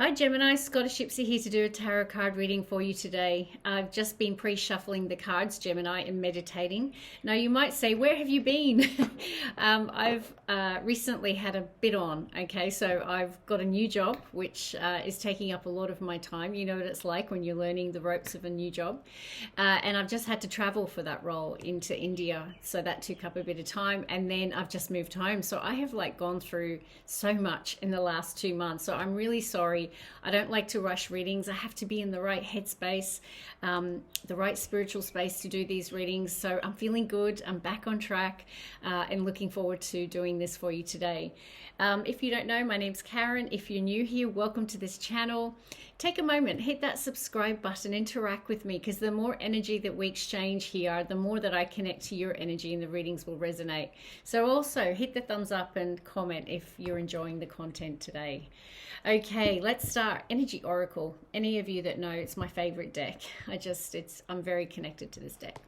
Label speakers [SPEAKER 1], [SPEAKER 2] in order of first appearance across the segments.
[SPEAKER 1] Hi Gemini, Scottish Gypsy here to do a tarot card reading for you today. I've just been pre-shuffling the cards, Gemini, and meditating. Now you might say, where have you been? I've recently had a bit on, okay? So I've got a new job, which is taking up a lot of my time. You know what it's like when you're learning the ropes of a new job. And I've just had to travel for that role into India. So that took up a bit of time. And then I've just moved home. So I have gone through so much in the last 2 months. So I'm really sorry. I don't like to rush readings. I have to be in the right headspace, the right spiritual space to do these readings. So I'm feeling good. I'm back on track and looking forward to doing this for you today. If you don't know, my name's Karen. If you're new here, welcome to this channel. Take a moment, hit that subscribe button, interact with me, because the more energy that we exchange here, the more that I connect to your energy and the readings will resonate. So also hit the thumbs up and comment if you're enjoying the content today. Okay, let's start. Energy Oracle. Any of you that know, it's my favorite deck. I'm very connected to this deck.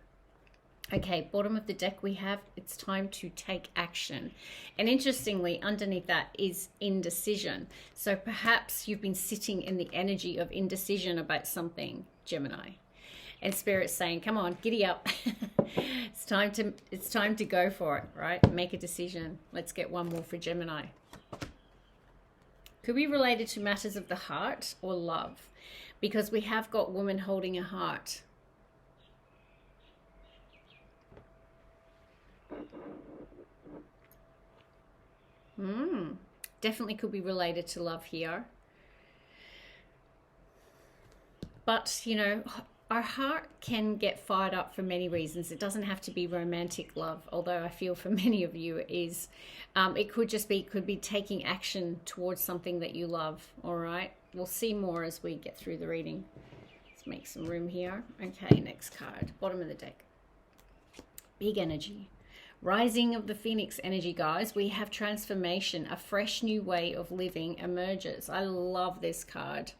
[SPEAKER 1] Okay, bottom of the deck we have, it's time to take action. And interestingly, underneath that is indecision. So perhaps you've been sitting in the energy of indecision about something, Gemini. And Spirit's saying, come on, giddy up. It's time to go for it, right? Make a decision. Let's get one more for Gemini. Could be related to matters of the heart or love, because we have got woman holding a heart. Definitely could be related to love here. But, you know, our heart can get fired up for many reasons. It doesn't have to be romantic love, although I feel for many of you it is. It could be taking action towards something that you love, all right? We'll see more as we get through the reading. Let's make some room here. Okay, next card, bottom of the deck. Big energy. Rising of the Phoenix energy, guys. We have transformation. A fresh new way of living emerges. I love this card.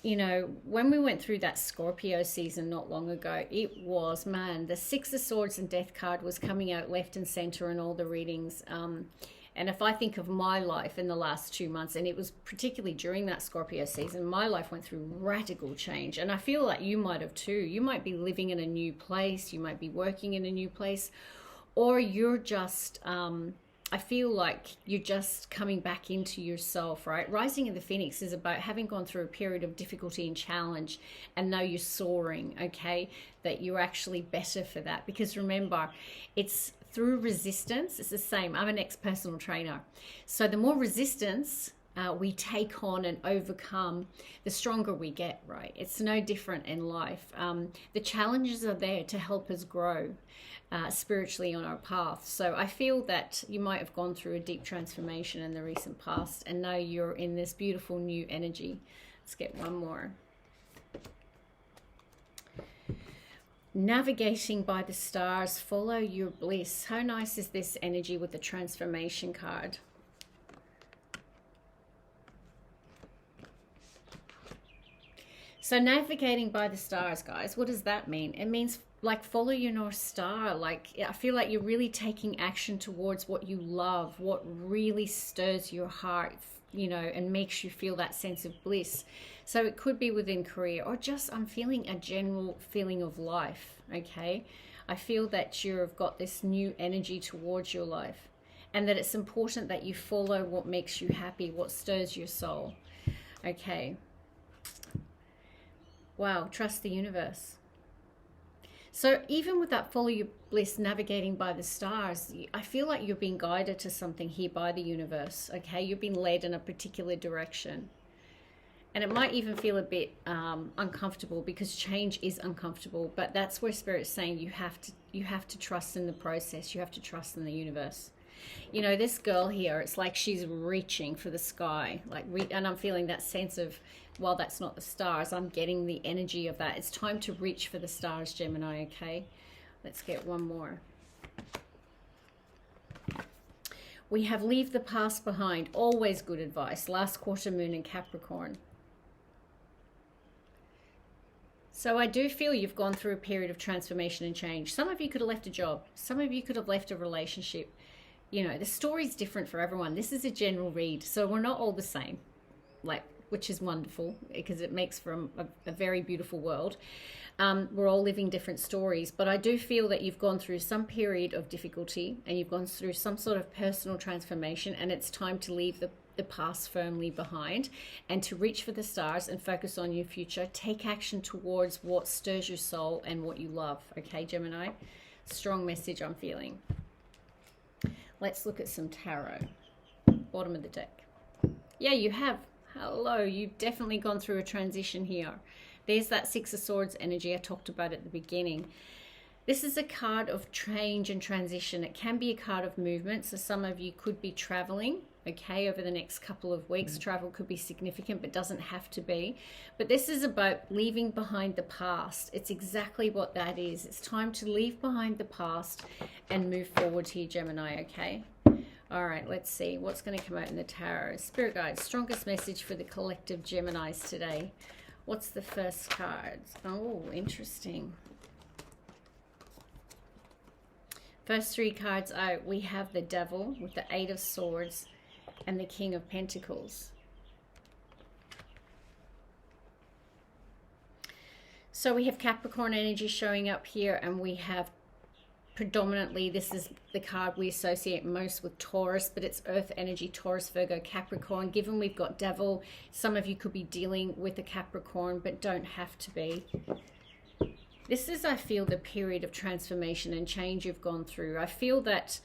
[SPEAKER 1] You know, when we went through that Scorpio season not long ago, it was, man, the Six of Swords and Death card was coming out left and center in all the readings. And if I think of my life in the last 2 months, and it was particularly during that Scorpio season, my life went through radical change. And I feel like you might have too. You might be living in a new place. You might be working in a new place. Or you're just, I feel like you're just coming back into yourself, right? Rising of the Phoenix is about having gone through a period of difficulty and challenge, and now you're soaring, okay? That you're actually better for that. Because remember, it's through resistance. It's the same. I'm an ex-personal trainer. So the more resistance we take on and overcome, the stronger we get, right? It's no different in life. The challenges are there to help us grow spiritually on our path. So I feel that you might have gone through a deep transformation in the recent past, and now you're in this beautiful new energy. Let's get one more. Navigating by the stars, follow your bliss. How nice is this energy with the transformation card? So navigating by the stars, guys, what does that mean? It means like follow your North Star. Like, I feel like you're really taking action towards what you love, what really stirs your heart, you know, and makes you feel that sense of bliss. So it could be within career, or just I'm feeling a general feeling of life, okay? I feel that you've got this new energy towards your life, and that it's important that you follow what makes you happy, what stirs your soul, okay? Wow, trust the universe. So even with that follow your bliss, navigating by the stars, I feel like you're being guided to something here by the universe, okay? You're being led in a particular direction. And it might even feel a bit uncomfortable, because change is uncomfortable. But that's where Spirit's saying you have to trust in the process. You have to trust in the universe. You know, this girl here, it's like she's reaching for the sky. And I'm feeling that sense of, while that's not the stars, I'm getting the energy of that. It's time to reach for the stars, Gemini, okay? Let's get one more. We have leave the past behind. Always good advice. Last quarter moon in Capricorn. So I do feel you've gone through a period of transformation and change. Some of you could have left a job. Some of you could have left a relationship. you know, the story's different for everyone. This is a general read, so we're not all the same, like, which is wonderful because it makes for a very beautiful world. We're all living different stories, but I do feel that you've gone through some period of difficulty and you've gone through some sort of personal transformation, and it's time to leave the past firmly behind and to reach for the stars and focus on your future. Take action towards what stirs your soul and what you love. Okay, Gemini? Strong message I'm feeling. Let's look at some tarot. Bottom of the deck. Yeah, you have. Hello, you've definitely gone through a transition here. There's that Six of Swords energy I talked about at the beginning. This is a card of change and transition. It can be a card of movement. So some of you could be traveling, okay, over the next couple of weeks. Travel could be significant, but doesn't have to be. But this is about leaving behind the past. It's exactly what that is. It's time to leave behind the past and move forward here, Gemini, okay? All right, let's see what's going to come out in the tarot. Spirit guides, strongest message for the collective Geminis today. What's the first card? Oh, interesting. First three cards out, we have the Devil with the Eight of Swords and the King of Pentacles. So we have Capricorn energy showing up here, and we have predominantly, this is the card we associate most with Taurus, but it's earth energy, Taurus, Virgo, Capricorn. Given we've got Devil, some of you could be dealing with a Capricorn, but don't have to be. This is, I feel, the period of transformation and change you've gone through. I feel that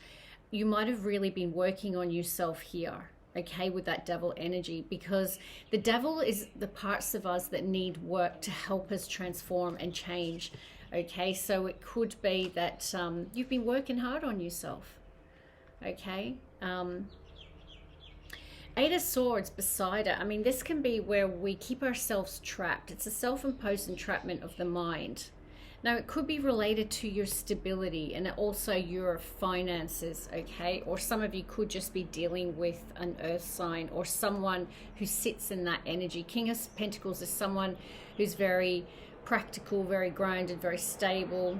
[SPEAKER 1] you might have really been working on yourself here, okay, with that Devil energy, because the Devil is the parts of us that need work to help us transform and change. Okay, so it could be that you've been working hard on yourself. Okay. Eight of Swords beside it. I mean, this can be where we keep ourselves trapped. It's a self-imposed entrapment of the mind. Now, it could be related to your stability and also your finances, okay? Or some of you could just be dealing with an earth sign or someone who sits in that energy. King of Pentacles is someone who's very practical, very grounded, very stable.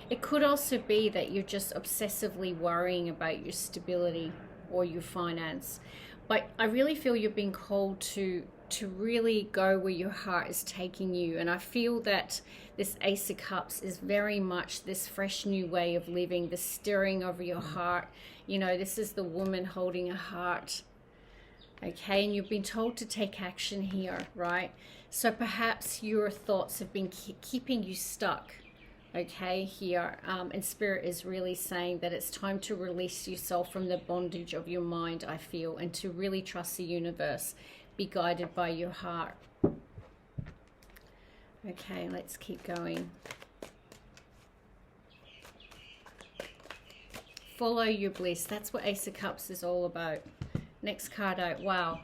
[SPEAKER 1] It could also be that you're just obsessively worrying about your stability or your finance. But I really feel you're being called to really go where your heart is taking you. And I feel that this Ace of Cups is very much this fresh new way of living, the stirring of your heart. You know, this is the woman holding a heart. Okay, and you've been told to take action here, right? So perhaps your thoughts have been keeping you stuck, okay, here. And Spirit is really saying that it's time to release yourself from the bondage of your mind, I feel, and to really trust the universe. Be guided by your heart. Okay, let's keep going. Follow your bliss. That's what Ace of Cups is all about. Next card out. Wow.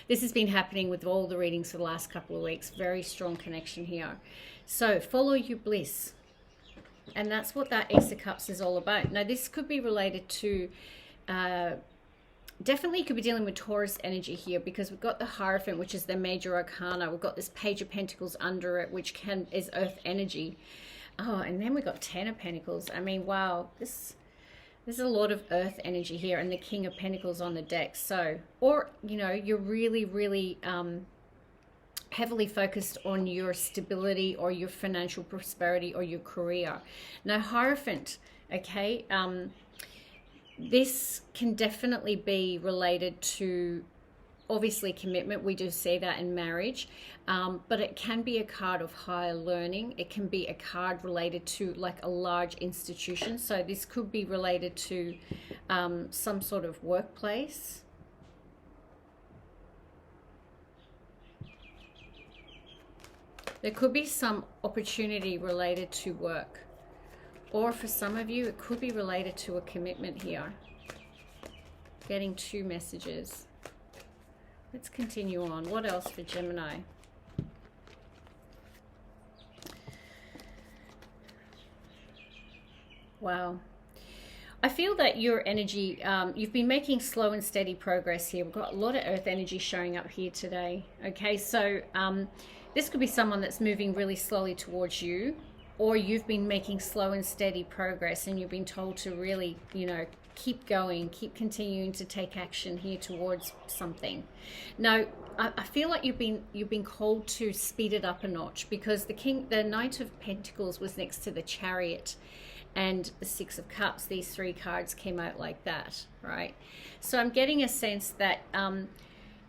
[SPEAKER 1] This has been happening with all the readings for the last couple of weeks. Very strong connection here. So follow your bliss. And that's what that Ace of Cups is all about. Now, this could be related to, definitely you could be dealing with Taurus energy here, because we've got the Hierophant, which is the major arcana. We've got this Page of Pentacles under it, which is earth energy. Oh, and then we've got Ten of Pentacles. I mean, wow, there's a lot of earth energy here, and the King of Pentacles on the deck. So, or, you know, you're really, really heavily focused on your stability or your financial prosperity or your career. Now, Hierophant, okay, this can definitely be related to, obviously, commitment. We do see that in marriage, but it can be a card of higher learning. It can be a card related to like a large institution. So this could be related to some sort of workplace. There could be some opportunity related to work. Or for some of you, it could be related to a commitment here. Getting two messages. Let's continue on. What else for Gemini? Wow. I feel that your energy, you've been making slow and steady progress here. We've got a lot of earth energy showing up here today. Okay, so this could be someone that's moving really slowly towards you. or you've been making slow and steady progress and you've been told to really, you know, keep going, keep continuing to take action here towards something. Now, I feel like you've been called to speed it up a notch, because the Knight of Pentacles was next to the Chariot and the Six of Cups. These three cards came out like that, right? So I'm getting a sense that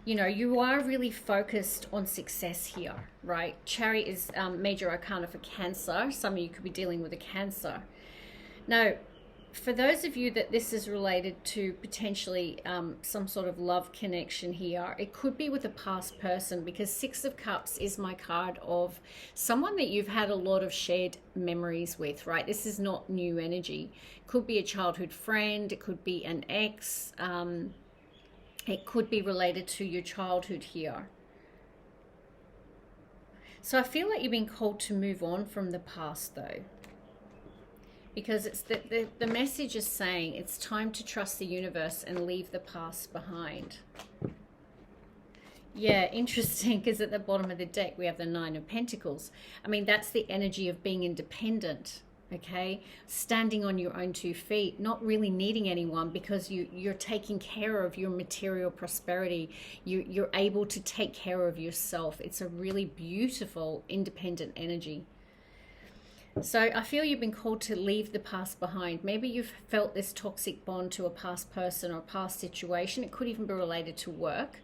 [SPEAKER 1] you know, you are really focused on success here, right? Chariot is major arcana for Cancer. Some of you could be dealing with a Cancer. Now, for those of you that this is related to potentially some sort of love connection here, it could be with a past person, because Six of Cups is my card of someone that you've had a lot of shared memories with, right? This is not new energy. It could be a childhood friend. It could be an ex. It could be related to your childhood here. So I feel like you've been called to move on from the past, though, because it's the message is saying it's time to trust the universe and leave the past behind. Yeah, interesting, because at the bottom of the deck we have the Nine of Pentacles. I mean, that's the energy of being independent. Okay, standing on your own 2 feet, not really needing anyone, because you're taking care of your material prosperity. You're able to take care of yourself. It's a really beautiful, independent energy. So I feel you've been called to leave the past behind. Maybe you've felt this toxic bond to a past person or a past situation. It could even be related to work.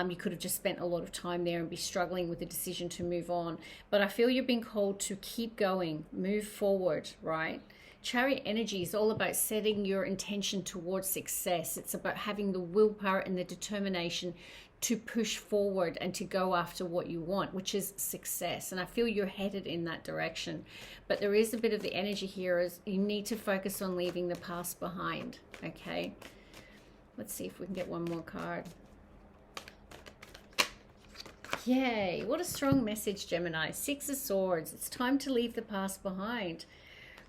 [SPEAKER 1] You could have just spent a lot of time there and be struggling with the decision to move on. But I feel you've been called to keep going, move forward, right? Chariot energy is all about setting your intention towards success. It's about having the willpower and the determination to push forward and to go after what you want, which is success. And I feel you're headed in that direction. But there is a bit of the energy here as you need to focus on leaving the past behind, okay? Let's see if we can get one more card. Yay, what a strong message, Gemini. Six of Swords. It's time to leave the past behind,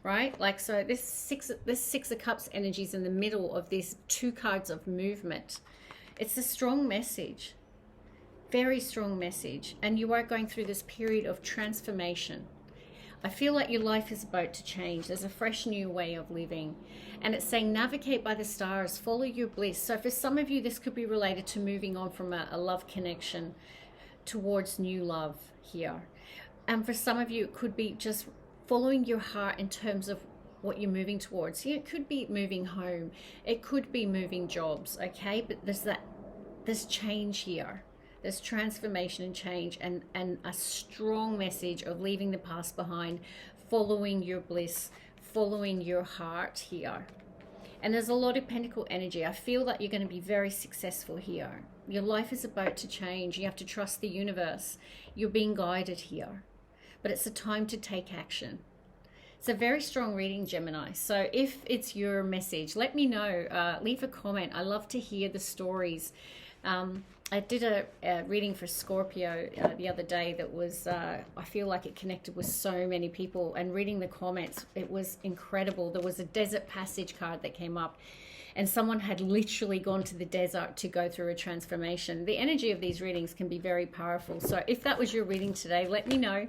[SPEAKER 1] right? Like, so this Six of Cups energy is in the middle of these 2 cards of movement. It's a strong message, very strong message. And you are going through this period of transformation. I feel like your life is about to change. There's a fresh new way of living. And it's saying navigate by the stars, follow your bliss. So for some of you, this could be related to moving on from a love connection towards new love here. And for some of you, it could be just following your heart in terms of what you're moving towards. Yeah, it could be moving home. It could be moving jobs, okay? But there's change here. There's transformation and change, and a strong message of leaving the past behind, following your bliss, following your heart here. And there's a lot of Pentacle energy. I feel that you're going to be very successful here. Your life is about to change. You have to trust the universe. You're being guided here. But it's a time to take action. It's a very strong reading, Gemini. So if it's your message, let me know. Leave a comment. I love to hear the stories. I did a reading for Scorpio the other day that was, I feel like it connected with so many people, and reading the comments, it was incredible. There was a desert passage card that came up, and someone had literally gone to the desert to go through a transformation. The energy of these readings can be very powerful. So if that was your reading today, let me know.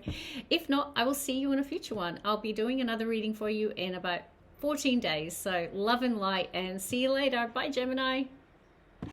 [SPEAKER 1] If not, I will see you in a future one. I'll be doing another reading for you in about 14 days. So love and light, and see you later. Bye, Gemini.